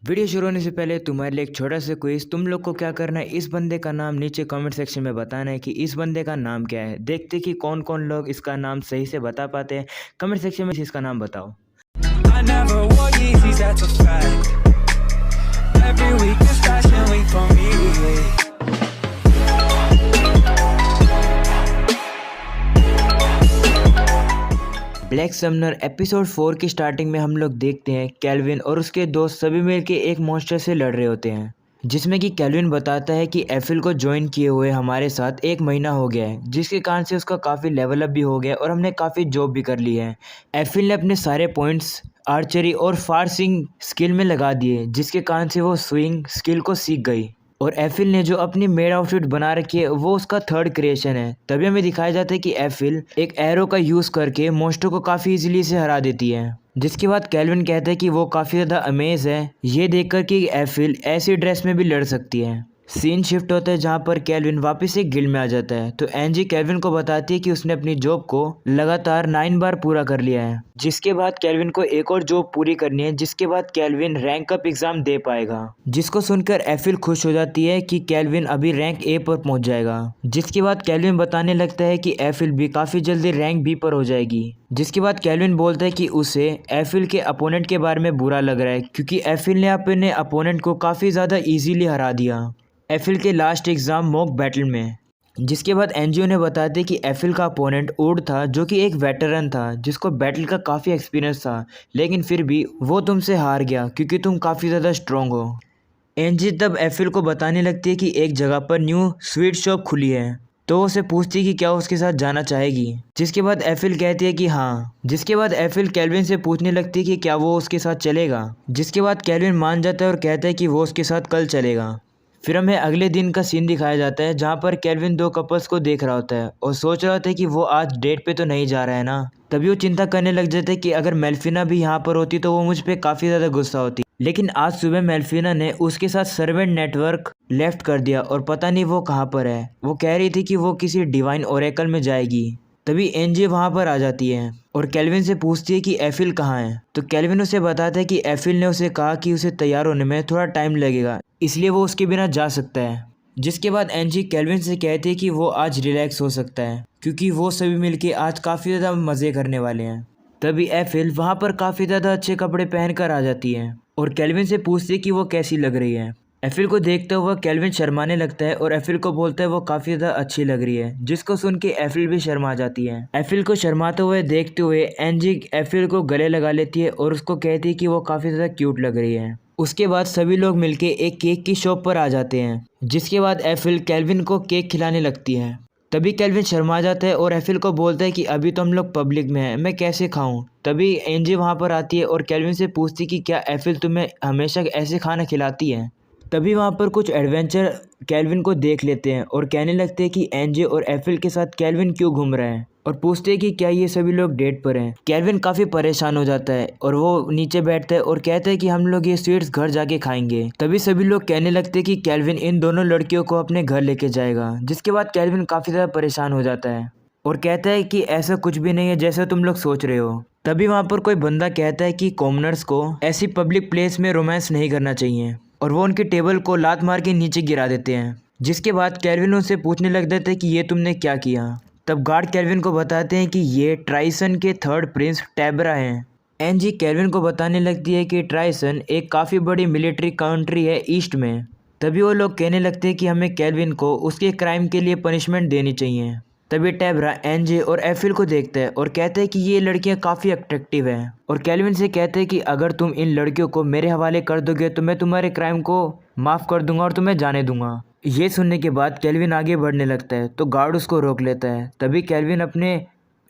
Video शुरू होने से पहले तुम्हारे लिए एक छोटा सा क्विज। तुम लोग को क्या करना है, इस बंदे का नाम नीचे कमेंट सेक्शन में बताना है कि इस बंदे का नाम क्या है। देखते कि कौन कौन लोग इसका नाम सही से बता पाते हैं। कमेंट सेक्शन में इसका नाम बताओ। I never wore Yeezys, that's a fact. Every week is fashion week for me. Black Sumner episode 4 की स्टार्टिंग में हम लोग देखते हैं केल्विन और उसके दोस्त सभी मिलकर एक मॉन्स्टर से लड़ रहे होते हैं, जिसमें कि केल्विन बताता है कि एफिल को ज्वाइन किए हुए हमारे साथ 1 महीना हो गया है, जिसके कारण से उसका काफ़ी लेवल अप भी हो गया और हमने काफ़ी जॉब भी कर ली है। एफिल ने अपने सारे पॉइंट्स आर्चरी और फार्सिंग स्किल में लगा दिए, जिसके कारण से वो स्विंग स्किल को सीख गई। और एफिल ने जो अपनी मेड आउटफिट बना रखी है वो उसका 3rd क्रिएशन है। तभी हमें दिखाया जाता है कि एफिल एक एरो का यूज़ करके मॉन्स्टर को काफ़ी इजीली से हरा देती है। जिसके बाद केल्विन कहता है कि वो काफ़ी ज़्यादा अमेज है ये देखकर कि एफिल ऐसी ड्रेस में भी लड़ सकती है। सीन शिफ्ट होता है जहाँ पर केल्विन वापस एक गिल्ड में आ जाता है, तो एंजी केल्विन को बताती है कि उसने अपनी जॉब को लगातार 9 बार पूरा कर लिया है। जिसके बाद केल्विन को एक और जॉब पूरी करनी है, जिसके बाद केल्विन रैंक अप एग्जाम दे पाएगा। जिसको सुनकर एफिल खुश हो जाती है कि केल्विन अभी रैंक ए पर पहुंच जाएगा। जिसके बाद केल्विन बताने लगता है कि एफिल भी काफ़ी जल्दी रैंक बी पर हो जाएगी। जिसके बाद केल्विन बोलता है कि उसे एफिल के अपोनेंट के बारे में बुरा लग रहा है, क्योंकि एफिल ने अपने अपोनेंट को काफ़ी ज़्यादा ईजीली हरा दिया एफिल के लास्ट एग्ज़ाम मॉक बैटल में। जिसके बाद एनजीओ ने बताते कि एफिल का अपोनेंट वुड था, जो कि एक वेटरन था जिसको बैटल का काफ़ी एक्सपीरियंस था, लेकिन फिर भी वो तुमसे हार गया क्योंकि तुम काफ़ी ज़्यादा स्ट्रॉन्ग हो। एनजी तब एफिल को बताने लगती है कि एक जगह पर न्यू स्वीट शॉप खुली है, तो वो उसे पूछती है कि क्या उसके साथ जाना चाहेगी। जिसके बाद एफिल कहती है कि हाँ। जिसके बाद एफिल केल्विन से पूछने लगती है कि क्या वो उसके साथ चलेगा। जिसके बाद केल्विन मान जाता है और कहता है कि वो उसके साथ कल चलेगा। फिर हमें अगले दिन का सीन दिखाया जाता है जहाँ पर केल्विन 2 कपल्स को देख रहा होता है और सोच रहा होता है कि वो आज डेट पे तो नहीं जा रहा है ना। तभी वो चिंता करने लग जाता है कि अगर मेल्फिना भी यहाँ पर होती तो वो मुझ पे काफ़ी ज़्यादा गुस्सा होती। लेकिन आज सुबह मेल्फिना ने उसके साथ सर्वेंट नेटवर्क लेफ्ट कर दिया और पता नहीं वो कहाँ पर है। वो कह रही थी कि वो किसी डिवाइन ओरेकल में जाएगी। तभी एनजे वहाँ पर आ जाती है और केल्विन से पूछती है कि एफिल कहाँ है। तो केल्विन उसे बताता है कि एफिल ने उसे कहा कि उसे तैयार होने में थोड़ा टाइम लगेगा, इसलिए वो उसके बिना जा सकता है। जिसके बाद एनजी केल्विन से कहती है कि वो आज रिलैक्स हो सकता है क्योंकि वो सभी मिलके आज काफ़ी ज़्यादा मज़े करने वाले हैं। तभी एफिल वहाँ पर काफ़ी ज़्यादा अच्छे कपड़े पहनकर आ जाती है और केल्विन से पूछती है कि वो कैसी लग रही है। एफिल को देखते हुए केल्विन शर्माने लगता है और एफिल को बोलता है वो काफ़ी ज़्यादा अच्छी लग रही है, जिसको सुन के एफिल भी शर्मा जाती है। एफिल को शर्माते हुए देखते हुए एनजी एफिल को गले लगा लेती है और उसको कहती है कि वो काफ़ी ज़्यादा क्यूट लग रही है। उसके बाद सभी लोग मिलके एक केक की शॉप पर आ जाते हैं। जिसके बाद एफिल केल्विन को केक खिलाने लगती है। तभी केल्विन शर्मा जाता है और एफिल को बोलता है कि अभी तो हम लोग पब्लिक में हैं, मैं कैसे खाऊं। तभी एनजी वहाँ पर आती है और केल्विन से पूछती कि क्या एफिल तुम्हें हमेशा ऐसे खाना खिलाती है। तभी वहाँ पर कुछ एडवेंचर केल्विन को देख लेते हैं और कहने लगते हैं कि एनजे और एफिल के साथ केल्विन क्यों घूम रहे हैं और पूछते हैं कि क्या ये सभी लोग डेट पर हैं। केल्विन काफ़ी परेशान हो जाता है और वो नीचे बैठता है और कहता है कि हम लोग ये स्वीट्स घर जाके खाएंगे। तभी सभी लोग कहने लगते हैं कि केल्विन इन दोनों लड़कियों को अपने घर लेके जाएगा। जिसके बाद केल्विन काफ़ी ज़्यादा परेशान हो जाता है और कहता है कि ऐसा कुछ भी नहीं है जैसा तुम लोग सोच रहे हो। तभी वहाँ पर कोई बंदा कहता है कि कॉमनर्स को ऐसी पब्लिक प्लेस में रोमांस नहीं करना चाहिए और वो उनके टेबल को लात मार के नीचे गिरा देते हैं। जिसके बाद केल्विन उनसे पूछने लग जाता है कि ये तुमने क्या किया। तब गार्ड केल्विन को बताते हैं कि ये ट्राइसन के 3rd प्रिंस टैबरा हैं। एनजी केल्विन को बताने लगती है कि ट्राइसन एक काफ़ी बड़ी मिलिट्री कंट्री है ईस्ट में। तभी वो लोग कहने लगते हैं कि हमें केल्विन को उसके क्राइम के लिए पनिशमेंट देनी चाहिए। तभी टैबरा एनजे और एफिल को देखता है और कहता है कि ये लड़कियां काफ़ी अट्रैक्टिव हैं और केल्विन से कहते हैं कि अगर तुम इन लड़कियों को मेरे हवाले कर दोगे तो मैं तुम्हारे क्राइम को माफ़ कर दूंगा और तुम्हें जाने दूंगा। ये सुनने के बाद केल्विन आगे बढ़ने लगता है तो गार्ड उसको रोक लेता है। तभी केल्विन अपने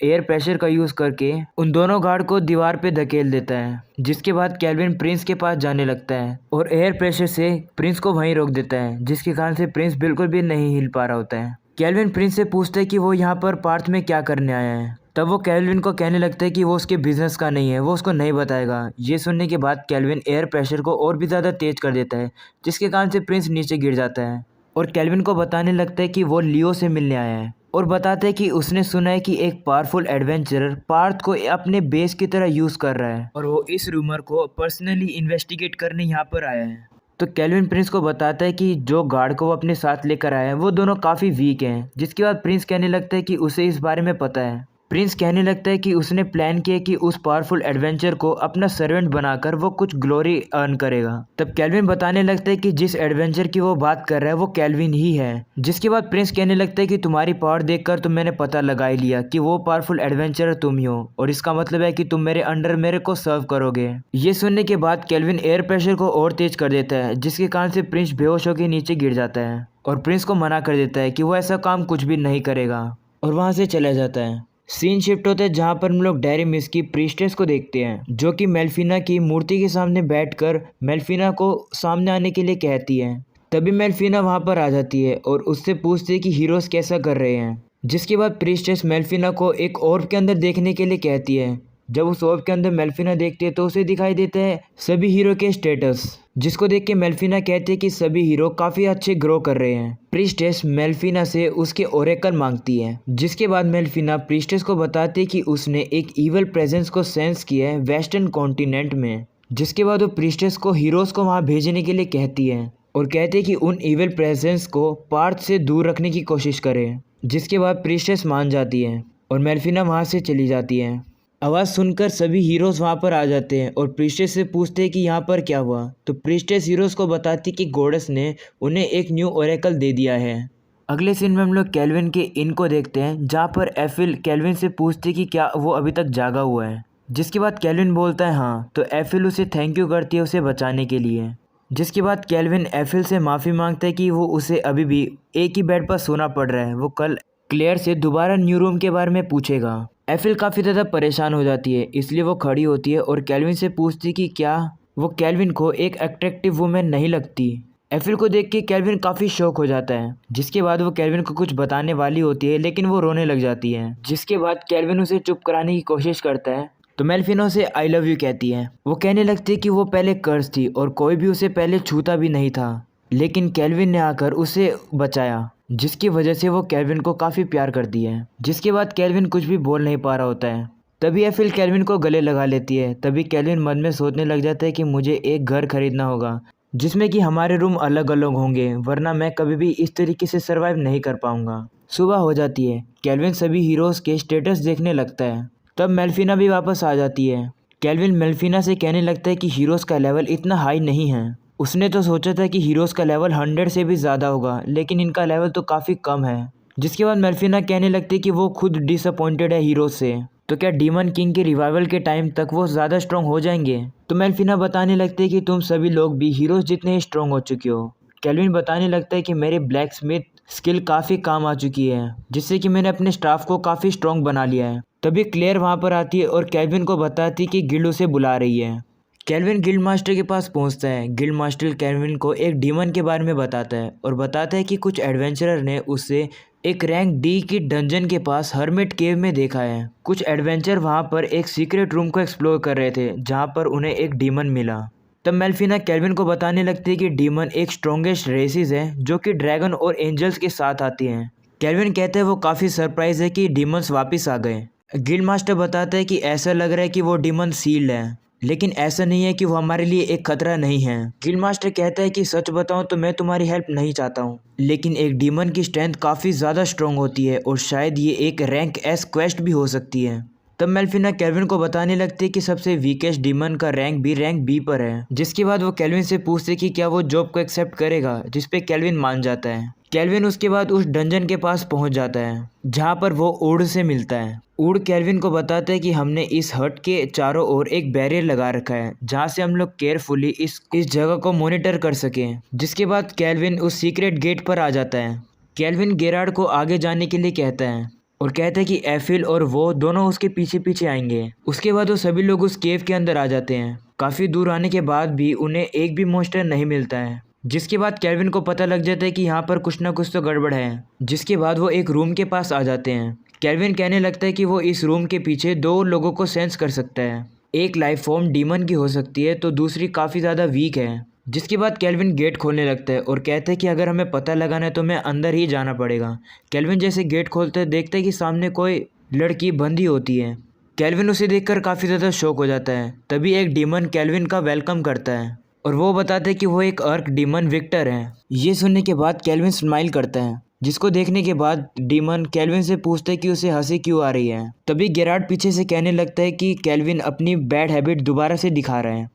एयर प्रेशर का यूज़ करके उन दोनों गार्ड को दीवार पे धकेल देता है। जिसके बाद केल्विन प्रिंस के पास जाने लगता है और एयर प्रेशर से प्रिंस को वहीं रोक देता है, जिसके कारण से प्रिंस बिल्कुल भी नहीं हिल पा रहा होता है। केल्विन प्रिंस से पूछता है कि वो यहाँ पर पार्थ में क्या करने आया है। तब वो केल्विन को कहने लगता है कि वो उसके बिजनेस का नहीं है, वो उसको नहीं बताएगा। ये सुनने के बाद केल्विन एयर प्रेशर को और भी ज़्यादा तेज कर देता है, जिसके कारण से प्रिंस नीचे गिर जाता है। और केल्विन को बताने लगता है कि वो लियो से मिलने आया है और बताता है कि उसने सुना है कि एक पावरफुल एडवेंचरर पार्थ को अपने बेस की तरह यूज़ कर रहा है और वो इस रूमर को पर्सनली इन्वेस्टिगेट करने यहाँ पर आया है। तो केल्विन प्रिंस को बताता है कि जो गार्ड को वो अपने साथ लेकर आया है वो दोनों काफ़ी वीक हैं, जिसके बाद प्रिंस कहने लगता है कि उसे इस बारे में पता है। प्रिंस कहने लगता है कि उसने प्लान किया कि उस पावरफुल एडवेंचर को अपना सर्वेंट बनाकर वो कुछ ग्लोरी अर्न करेगा। तब केल्विन बताने लगता है कि जिस एडवेंचर की वो बात कर रहा है वो केल्विन ही है। जिसके बाद प्रिंस कहने लगता है कि तुम्हारी पावर देखकर तो मैंने पता लगा ही लिया कि वो पावरफुल एडवेंचर तुम ही हो और इसका मतलब है कि तुम मेरे अंडर मेरे को सर्व करोगे। ये सुनने के बाद केल्विन एयर प्रेशर को और तेज कर देता है, जिसके कारण से प्रिंस बेहोश होकर नीचे गिर जाता है और प्रिंस को मना कर देता है कि वो ऐसा काम कुछ भी नहीं करेगा और वहाँ से चला जाता है। सीन शिफ्ट होता है जहाँ पर हम लोग डेयरी मिस की प्रीस्टेस को देखते हैं, जो कि मेल्फिना की मूर्ति के सामने बैठकर मेल्फिना को सामने आने के लिए कहती है। तभी मेल्फिना वहाँ पर आ जाती है और उससे पूछती है कि हीरोज कैसा कर रहे हैं। जिसके बाद प्रीस्टेस मेल्फिना को एक ऑर्ब के अंदर देखने के लिए कहती है। जब उस ऑर्ब के अंदर मेल्फिना देखती है तो उसे दिखाई देते हैं सभी हीरो के स्टेटस, जिसको देख के मेल्फिना कहती है कि सभी हीरो काफ़ी अच्छे ग्रो कर रहे हैं। प्रीस्टेस मेल्फिना से उसके ओरेकल मांगती है, जिसके बाद मेल्फिना प्रीस्टेस को बताती है कि उसने एक इवल प्रेजेंस को सेंस किया है वेस्टर्न कॉन्टिनेंट में। जिसके बाद वो प्रीस्टेस को हीरोज़ को वहाँ भेजने के लिए कहती है और कहते हैं कि उन इवल प्रेजेंस को पार्थ से दूर रखने की कोशिश करे। जिसके बाद प्रीस्टेस मान जाती है और मेल्फिना वहाँ से चली जाती है। आवाज़ सुनकर सभी हीरोज़ वहाँ पर आ जाते हैं और प्रीस्टेस से पूछते हैं कि यहाँ पर क्या हुआ। तो प्रीस्टेस हीरोज़ को बताती कि गॉडेस ने उन्हें एक न्यू ओरेकल दे दिया है। अगले सीन में हम लोग केल्विन के इन को देखते हैं, जहाँ पर एफिल केल्विन से पूछती कि क्या वो अभी तक जागा हुआ है। जिसके बाद केल्विन बोलता है हाँ, तो एफिल उसे थैंक यू करती है उसे बचाने के लिए। जिसके बाद केल्विन एफिल से माफ़ी मांगता है कि वो उसे अभी भी एक ही बेड पर सोना पड़ रहा है, वो कल क्लेयर से दोबारा न्यू रूम के बारे में पूछेगा। एफिल काफ़ी ज़्यादा परेशान हो जाती है, इसलिए वो खड़ी होती है और केल्विन से पूछती कि क्या वो केल्विन को एक अट्रैक्टिव वुमेन नहीं लगती। एफिल को देख के केल्विन काफ़ी शॉक हो जाता है। जिसके बाद वो केल्विन को कुछ बताने वाली होती है, लेकिन वो रोने लग जाती है। जिसके बाद केल्विन उसे चुप कराने की कोशिश करता है तो मेल्फिना उसे आई लव यू कहती है। वो कहने लगती है कि वो पहले कर्स थी और कोई भी उसे पहले छूता भी नहीं था, लेकिन केल्विन ने आकर उसे बचाया, जिसकी वजह से वो केल्विन को काफ़ी प्यार करती है। जिसके बाद केल्विन कुछ भी बोल नहीं पा रहा होता है। तभी एफिल केल्विन को गले लगा लेती है। तभी केल्विन मन में सोचने लग जाता है कि मुझे एक घर खरीदना होगा जिसमें कि हमारे रूम अलग अलग होंगे, वरना मैं कभी भी इस तरीके से सर्वाइव नहीं कर पाऊंगा। सुबह हो जाती है। केल्विन सभी हीरोज़ के स्टेटस देखने लगता है। तब मेल्फिना भी वापस आ जाती है। केल्विन मेल्फिना से कहने लगता है कि हीरोज़ का लेवल इतना हाई नहीं है। उसने तो सोचा था कि हीरोज़ का लेवल 100 से भी ज़्यादा होगा, लेकिन इनका लेवल तो काफ़ी कम है। जिसके बाद मेल्फिना कहने लगती है कि वो खुद डिसअपॉइंटेड है हीरोज़ से, तो क्या डीमन किंग के रिवाइवल के टाइम तक वो ज़्यादा स्ट्रॉन्ग हो जाएंगे। तो मेल्फिना बताने लगती है कि तुम सभी लोग भी हीरोज़ जितने ही स्ट्रॉन्ग हो चुके हो। केल्विन बताने लगता है कि मेरे ब्लैक स्मिथ स्किल काफ़ी काम आ चुकी है, जिससे कि मैंने अपने स्टाफ को काफ़ी स्ट्रॉन्ग बना लिया है। तभी क्लेयर वहाँ पर आती है और केल्विन को बताती कि गिल्ड उसे बुला रही है। केल्विन गिल्ड मास्टर के पास पहुंचता है। गिल्ड मास्टर केल्विन को एक डीमन के बारे में बताता है और बताता है कि कुछ एडवेंचरर ने उसे एक रैंक डी की डंजन के पास हर्मिट केव में देखा है। कुछ एडवेंचर वहां पर एक सीक्रेट रूम को एक्सप्लोर कर रहे थे, जहां पर उन्हें एक डीमन मिला। तब मेल्फिना केल्विन को बताने लगती है कि डीमन एक स्ट्रॉन्गेस्ट रेसिस है जो कि ड्रैगन और एंजल्स के साथ आती हैं। केल्विन कहते हैं वो काफ़ी सरप्राइज है कि डीमंस वापस आ गए। गिल्ड मास्टर बताता है कि ऐसा लग रहा है कि वो डीमन सील्ड है, लेकिन ऐसा नहीं है कि वो हमारे लिए एक खतरा नहीं है। गिल्ड मास्टर कहता है कि सच बताऊं तो मैं तुम्हारी हेल्प नहीं चाहता हूं, लेकिन एक डीमन की स्ट्रेंथ काफ़ी ज़्यादा स्ट्रॉन्ग होती है और शायद ये एक रैंक एस क्वेस्ट भी हो सकती है। तब मेल्फिना केल्विन को बताने लगती है कि सबसे वीकेस्ट डीमन का रैंक भी रैंक बी पर है। जिसके बाद वो केल्विन से पूछते कि क्या वो जॉब को एक्सेप्ट करेगा, जिस पे केल्विन मान जाता है। केल्विन उसके बाद उस डंजन के पास पहुंच जाता है, जहां पर वो ऊड से मिलता है। ऊड केल्विन को बताता है कि हमने इस हट के चारों ओर एक बैरियर लगा रखा है, जहां से हम लोग केयरफुली इस जगह को मॉनिटर कर सकें। जिसके बाद केल्विन उस सीक्रेट गेट पर आ जाता है। केल्विन गेरार्ड को आगे जाने के लिए कहता है और कहता है कि एफिल और वो दोनों उसके पीछे पीछे आएंगे। उसके बाद वो सभी लोग उस केव के अंदर आ जाते हैं। काफ़ी दूर आने के बाद भी उन्हें एक भी मॉन्स्टर नहीं मिलता है। जिसके बाद केल्विन को पता लग जाता है कि यहाँ पर कुछ ना कुछ तो गड़बड़ है। जिसके बाद वो एक रूम के पास आ जाते हैं। केल्विन कहने लगता है कि वो इस रूम के पीछे दो लोगों को सेंस कर सकता है। एक लाइफ फॉर्म डीमन की हो सकती है तो दूसरी काफ़ी ज़्यादा वीक है। जिसके बाद केल्विन गेट खोलने लगता है और कहता है कि अगर हमें पता लगाना है तो हमें अंदर ही जाना पड़ेगा। केल्विन जैसे गेट खोलते है देखता है कि सामने कोई लड़की बंधी होती है। केल्विन उसे देखकर काफ़ी ज़्यादा शॉक हो जाता है। तभी एक डीमन केल्विन का वेलकम करता है और वो बताते हैं कि वो एक अर्क डीमन विक्टर है। ये सुनने के बाद केल्विन स्माइल करता है, जिसको देखने के बाद डीमन केल्विन से पूछता है कि उसे हंसी क्यों आ रही है। तभी गेरार्ड पीछे से कहने लगता है कि केल्विन अपनी बैड हैबिट दोबारा से दिखा रहा है।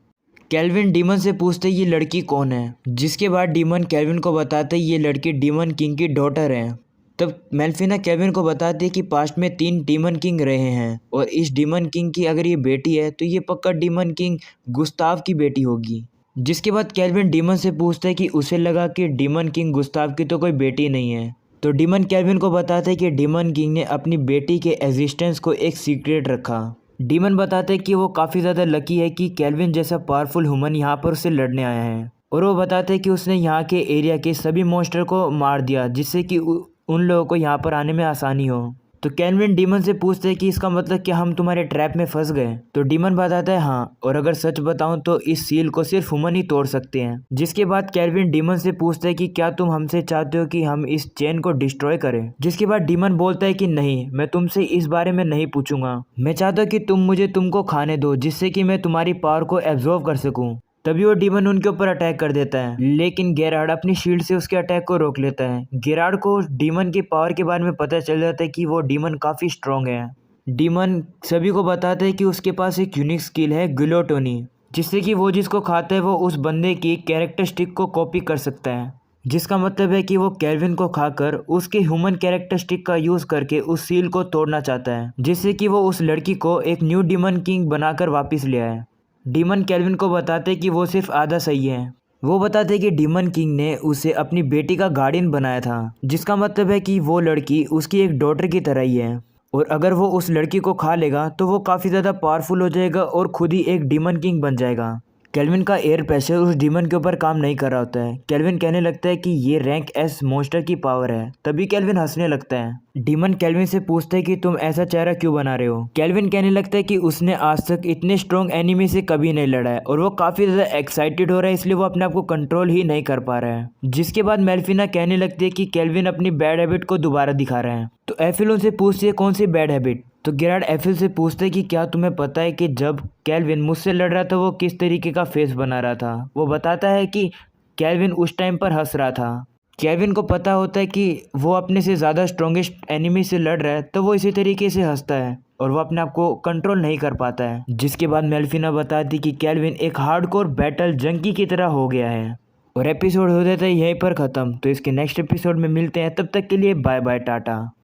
केल्विन डीमन से पूछते ये लड़की कौन है, जिसके बाद डीमन केल्विन को बताते ये लड़की डीमन किंग की डॉटर है। तब मेल्फिना केल्विन को बताती है कि पास्ट में 3 डीमन किंग रहे हैं और इस डीमन किंग की अगर ये बेटी है तो ये पक्का डीमन किंग गुस्ताव की बेटी होगी। जिसके बाद केल्विन डीमन से पूछता है कि उसे लगा कि डीमन किंग गुस्ताव की तो कोई बेटी नहीं है। तो डीमन केल्विन को बताता है कि डीमन किंग ने अपनी बेटी के एग्जिस्टेंस को एक सीक्रेट रखा। डीमन बताते हैं कि वो काफ़ी ज़्यादा लकी है कि केल्विन जैसा पावरफुल ह्यूमन यहाँ पर उसे लड़ने आया है। और वो बताते हैं कि उसने यहाँ के एरिया के सभी मॉन्स्टर को मार दिया, जिससे कि उन लोगों को यहाँ पर आने में आसानी हो। तो केल्विन डीमन से पूछते हैं कि इसका मतलब क्या हम तुम्हारे ट्रैप में फंस गए। तो डीमन बताता है हाँ, और अगर सच बताऊं तो इस सील को सिर्फ ह्यूमन ही तोड़ सकते हैं। जिसके बाद केल्विन डीमन से पूछता है कि क्या तुम हमसे चाहते हो कि हम इस चेन को डिस्ट्रॉय करें। जिसके बाद डीमन बोलता है कि नहीं, मैं तुमसे इस बारे में नहीं पूछूंगा, मैं चाहता हूँ कि तुम मुझे तुमको खाने दो, जिससे कि मैं तुम्हारी पावर को एब्जॉर्व कर सकूँ। तभी वो डीमन उनके ऊपर अटैक कर देता है, लेकिन गेरार्ड अपनी शील्ड से उसके अटैक को रोक लेता है। गेरार्ड को डीमन की पावर के बारे में पता चल जाता है कि वो डीमन काफ़ी स्ट्रॉन्ग है। डीमन सभी को बताता है कि उसके पास एक यूनिक स्किल है ग्लूटोनी, जिससे कि वो जिसको खाता है वो उस बंदे की कैरेक्टरिस्टिक को कॉपी कर सकता है। जिसका मतलब है कि वो केल्विन को खाकर उसके ह्यूमन कैरेक्टरिस्टिक का यूज़ करके उस सील को तोड़ना चाहता है, जिससे कि वो उस लड़की को एक न्यू डीमन किंग बनाकर वापस ले आए। डीमन केल्विन को बताते कि वो सिर्फ आधा सही है। वो बताते कि डीमन किंग ने उसे अपनी बेटी का गार्डियन बनाया था, जिसका मतलब है कि वो लड़की उसकी एक डॉटर की तरह ही है, और अगर वो उस लड़की को खा लेगा तो वो काफ़ी ज़्यादा पावरफुल हो जाएगा और खुद ही एक डीमन किंग बन जाएगा। केल्विन का एयर प्रेशर उस डीमन के ऊपर काम नहीं कर रहा होता है। केल्विन कहने लगता है कि ये रैंक एस मॉन्स्टर की पावर है। तभी केल्विन हंसने लगता है। डीमन केल्विन से पूछता है कि तुम ऐसा चेहरा क्यों बना रहे हो। केल्विन कहने लगता है कि उसने आज तक इतने स्ट्रॉन्ग एनिमी से कभी नहीं लड़ा है और वो काफ़ी ज़्यादा एक्साइटेड हो रहा है, इसलिए वो अपने आप को कंट्रोल ही नहीं कर पा रहा है। जिसके बाद मेल्फिना कहने लगती है कि केल्विन अपनी बैड हैबिट को दोबारा दिखा रहा है। तो एफिल उनसे पूछती है कौन सी बैड हैबिट। तो गेरार्ड एफिल से पूछते कि क्या तुम्हें पता है कि जब केल्विन मुझसे लड़ रहा था वो किस तरीके का फेस बना रहा था। वो बताता है कि केल्विन उस टाइम पर हंस रहा था। केल्विन को पता होता है कि वो अपने से ज़्यादा स्ट्रॉन्गेस्ट एनिमी से लड़ रहा है, तो वो इसी तरीके से हंसता है और वो अपने आप को कंट्रोल नहीं कर पाता है। जिसके बाद मेल्फिना बताती कि केल्विन एक हार्डकोर बैटल जंकी की तरह हो गया है। और एपिसोड हो जाता है यहीं पर ख़त्म। तो इसके नेक्स्ट एपिसोड में मिलते हैं, तब तक के लिए बाय बाय टाटा।